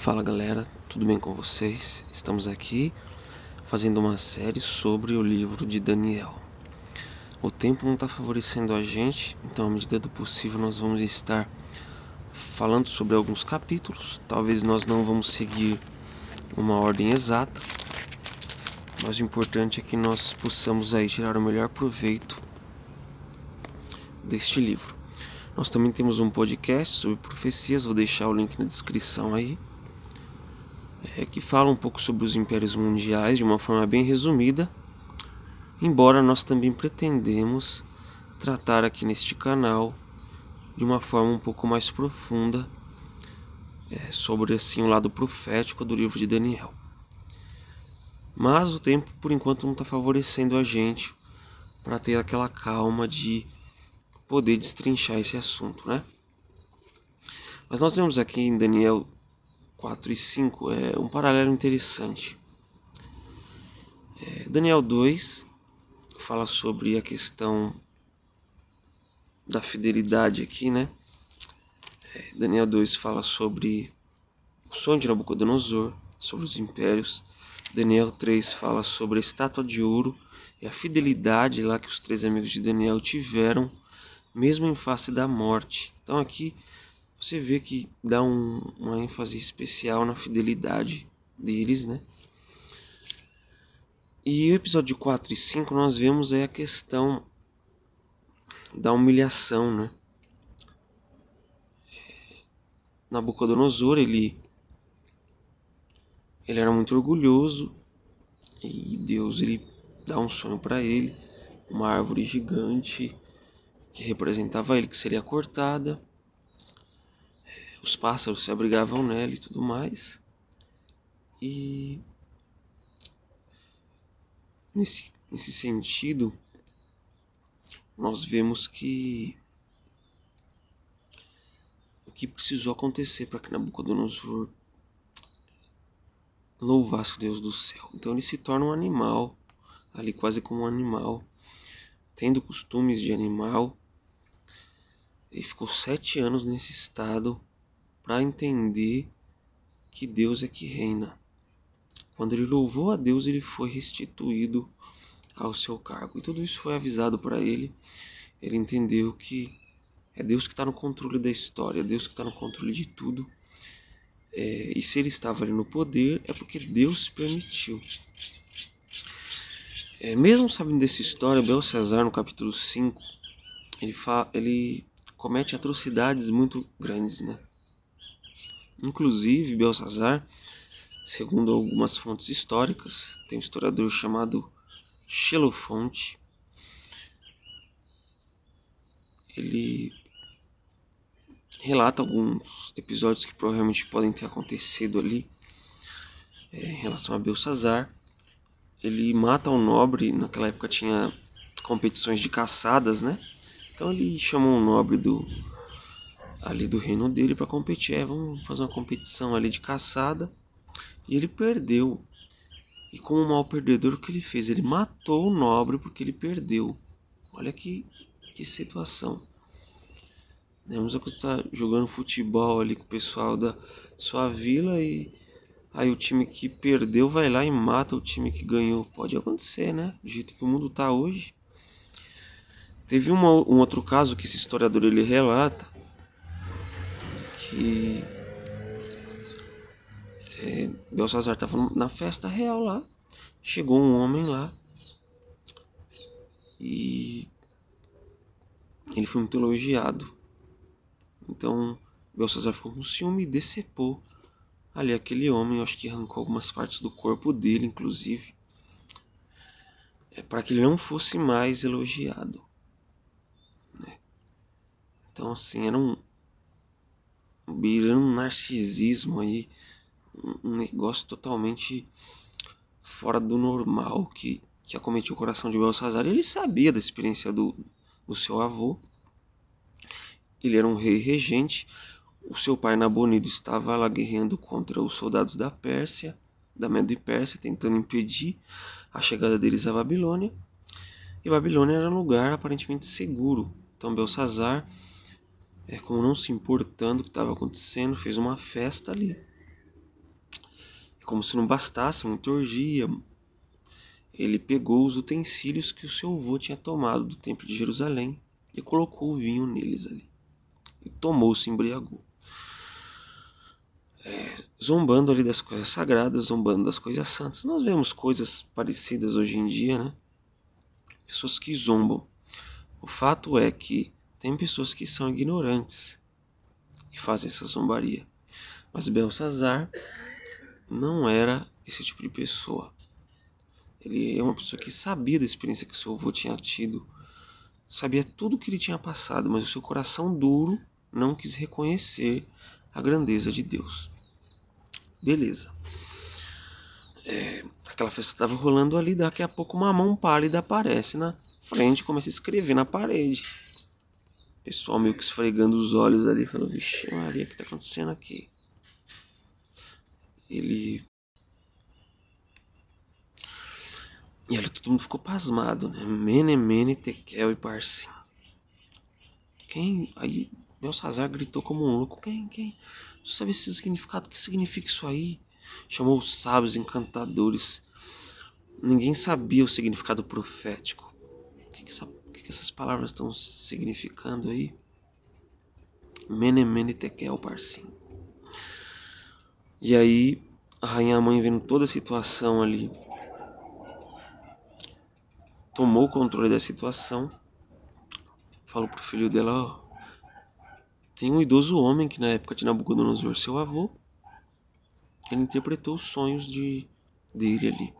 Fala galera, tudo bem com vocês? Estamos aqui fazendo uma série sobre o livro de Daniel. O tempo não está favorecendo a gente, então à medida do possível nós vamos estar falando sobre alguns capítulos. Talvez nós não vamos seguir uma ordem exata, mas o importante é que nós possamos aí tirar o melhor proveito deste livro. Nós também temos um podcast sobre profecias, vou deixar o link na descrição aí. Que fala um pouco sobre os impérios mundiais de uma forma bem resumida, embora nós também pretendemos tratar aqui neste canal de uma forma um pouco mais profunda sobre assim o lado profético do livro de Daniel. Mas o tempo por enquanto não está favorecendo a gente para ter aquela calma de poder destrinchar esse assunto, né? Mas nós vemos aqui em Daniel 4 e 5 um paralelo interessante. Daniel 2 fala sobre a questão da fidelidade aqui, né? Daniel 2 fala sobre o sonho de Nabucodonosor, sobre os impérios. Daniel 3 fala sobre a estátua de ouro e a fidelidade lá que os 3 amigos de Daniel tiveram, mesmo em face da morte. Então aqui você vê que dá uma ênfase especial na fidelidade deles, né? E o episódio 4 e 5 nós vemos aí a questão da humilhação, né? Nabucodonosor, ele era muito orgulhoso e Deus ele dá um sonho para ele, uma árvore gigante que representava ele, que seria cortada. Os pássaros se abrigavam nela e tudo mais. E nesse sentido, nós vemos que o que precisou acontecer para que Nabucodonosor louvasse o Deus do céu. Então ele se torna um animal, ali quase como um animal, tendo costumes de animal. Ele ficou 7 anos nesse estado para entender que Deus é que reina. Quando ele louvou a Deus, ele foi restituído ao seu cargo. E tudo isso foi avisado para ele. Ele entendeu que é Deus que está no controle da história, é Deus que está no controle de tudo. E se ele estava ali no poder, é porque Deus permitiu. Mesmo sabendo dessa história, Belsazar, no capítulo 5, ele comete atrocidades muito grandes, né? Inclusive, Belsazar, segundo algumas fontes históricas, tem um historiador chamado Xenofonte, ele relata alguns episódios que provavelmente podem ter acontecido ali em relação a Belsazar. Ele mata um nobre, naquela época tinha competições de caçadas, né? Então ele chamou um nobre ali do reino dele para competir. Vamos fazer uma competição ali de caçada. E ele perdeu. E como um mau perdedor, o que ele fez? Ele matou o nobre porque ele perdeu. Olha que situação. Vamos estar jogando futebol ali com o pessoal da sua vila e aí o time que perdeu vai lá e mata o time que ganhou. Pode acontecer, né? Do jeito que o mundo tá hoje. Teve um outro caso que esse historiador ele relata que Belsazar estava na festa real lá. Chegou um homem lá e ele foi muito elogiado. Então Belsazar ficou com ciúme e decepou ali aquele homem. Eu acho que arrancou algumas partes do corpo dele, inclusive, para que ele não fosse mais elogiado, né? Então assim, era beirando um narcisismo aí, um negócio totalmente fora do normal que acometia o coração de Belsazar. Ele sabia da experiência do seu avô. Ele era um rei regente. O seu pai Nabonido estava lá guerreando contra os soldados da Pérsia, da Medo e Pérsia, tentando impedir a chegada deles à Babilônia. E Babilônia era um lugar aparentemente seguro. Então Belsazar, como não se importando o que estava acontecendo, fez uma festa ali. Como se não bastasse muita orgia, ele pegou os utensílios que o seu avô tinha tomado do templo de Jerusalém e colocou o vinho neles ali. E tomou, se embriagou. Zombando ali das coisas sagradas, zombando das coisas santas. Nós vemos coisas parecidas hoje em dia, né? Pessoas que zombam. O fato é que tem pessoas que são ignorantes e fazem essa zombaria. Mas Belsazar não era esse tipo de pessoa. Ele é uma pessoa que sabia da experiência que seu avô tinha tido, sabia tudo o que ele tinha passado, mas o seu coração duro não quis reconhecer a grandeza de Deus. Beleza. Aquela festa estava rolando ali, daqui a pouco uma mão pálida aparece na frente e começa a escrever na parede. O pessoal meio que esfregando os olhos ali, falou, vixe Maria, o que está acontecendo aqui? E ali todo mundo ficou pasmado, né? Mene, Mene, Tekel e Parsim. Quem? Aí Belsazar gritou como um louco. Quem? Você sabe esse significado? O que significa isso aí? Chamou os sábios, encantadores. Ninguém sabia o significado profético. O que essas palavras estão significando aí? Mene, Mene, Tekel, Parsim. E aí a rainha mãe, vendo toda a situação ali, tomou o controle da situação. Falou pro filho dela, ó, tem um idoso homem que na época de Nabucodonosor, seu avô, ele interpretou os sonhos dele ali.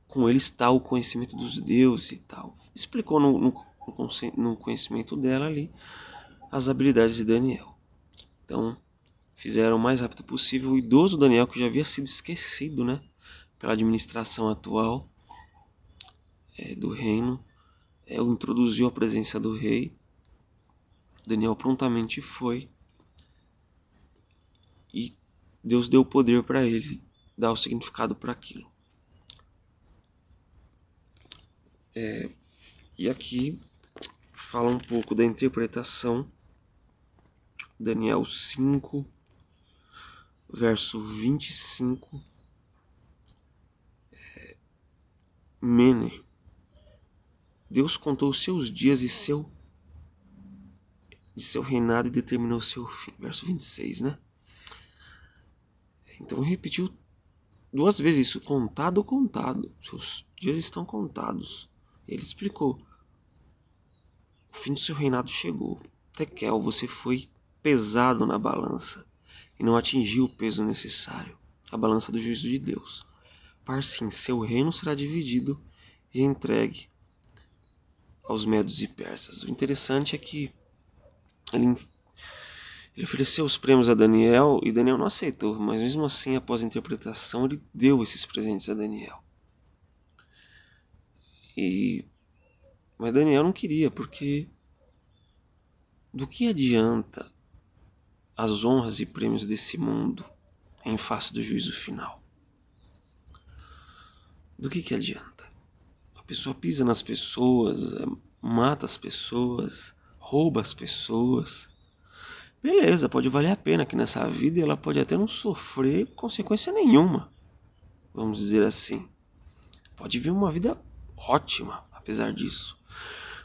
Com ele está o conhecimento dos deuses e tal. Explicou no conhecimento dela ali as habilidades de Daniel. Então fizeram o mais rápido possível. O idoso Daniel, que já havia sido esquecido, né, pela administração atual do reino, o introduziu à presença do rei. Daniel prontamente foi e Deus deu o poder para ele dar o significado para aquilo. E aqui fala um pouco da interpretação. Daniel 5, verso 25. Mene. Deus contou os seus dias de seu reinado e determinou seu fim. Verso 26, né? Então repetiu duas vezes isso. Contado. Seus dias estão contados. Ele explicou. O fim do seu reinado chegou. Tekel, você foi pesado na balança e não atingiu o peso necessário. A balança do juízo de Deus. Parsim, seu reino será dividido e entregue aos medos e persas. O interessante é que ele ofereceu os prêmios a Daniel e Daniel não aceitou, mas mesmo assim, após a interpretação, ele deu esses presentes a Daniel. Mas Daniel não queria, porque do que adianta as honras e prêmios desse mundo em face do juízo final? Do que adianta? A pessoa pisa nas pessoas, mata as pessoas, rouba as pessoas. Beleza, pode valer a pena que nessa vida ela pode até não sofrer consequência nenhuma, vamos dizer assim. Pode viver uma vida ótima, apesar disso.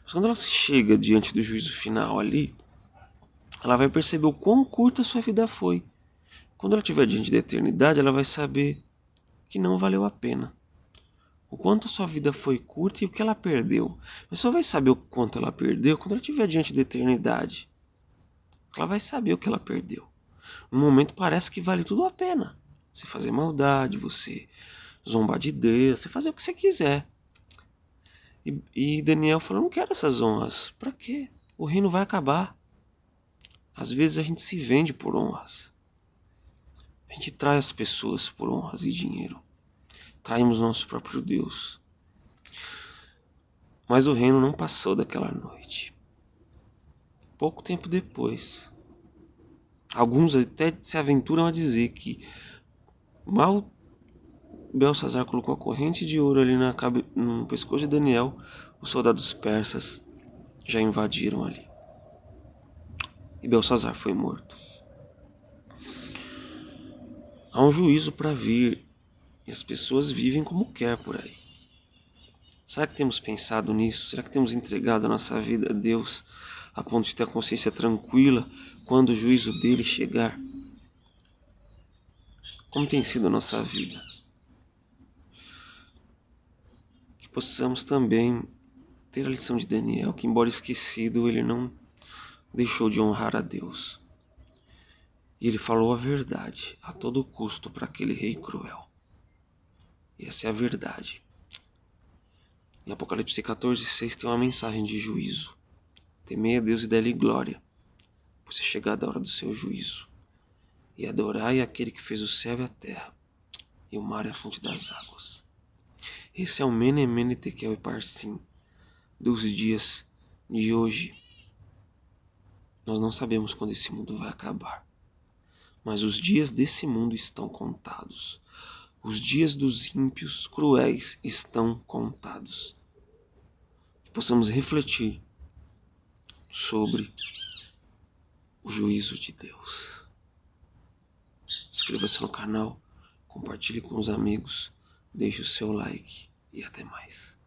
Mas quando ela chega diante do juízo final ali, ela vai perceber o quão curta a sua vida foi. Quando ela estiver diante da eternidade, ela vai saber que não valeu a pena. O quanto a sua vida foi curta e o que ela perdeu. Mas só vai saber o quanto ela perdeu quando ela estiver diante da eternidade. Ela vai saber o que ela perdeu. No momento parece que vale tudo a pena. Você fazer maldade, você zombar de Deus, você fazer o que você quiser. E Daniel falou, não quero essas honras. Pra quê? O reino vai acabar. Às vezes a gente se vende por honras. A gente trai as pessoas por honras e dinheiro. Traímos nosso próprio Deus. Mas o reino não passou daquela noite. Pouco tempo depois, alguns até se aventuram a dizer que mal Belsazar colocou a corrente de ouro ali no pescoço de Daniel, os soldados persas já invadiram ali. E Belsazar foi morto. Há um juízo para vir E as pessoas vivem como quer por aí. Será que temos pensado nisso? Será que temos entregado a nossa vida a Deus a ponto de ter a consciência tranquila quando o juízo dele chegar? Como tem sido a nossa vida? Que possamos também ter a lição de Daniel, que embora esquecido, ele não deixou de honrar a Deus. E ele falou a verdade a todo custo para aquele rei cruel. E essa é a verdade. Em Apocalipse 14:6 tem uma mensagem de juízo. Temei a Deus e dê-lhe glória, pois é chegada a hora do seu juízo. E adorai aquele que fez o céu e a terra, e o mar e a fonte das águas. Esse é o Mene, Mene, Tekel e Parsim dos dias de hoje. Nós não sabemos quando esse mundo vai acabar, mas os dias desse mundo estão contados. Os dias dos ímpios cruéis estão contados. Que possamos refletir sobre o juízo de Deus. Inscreva-se no canal, compartilhe com os amigos, deixe o seu like e até mais.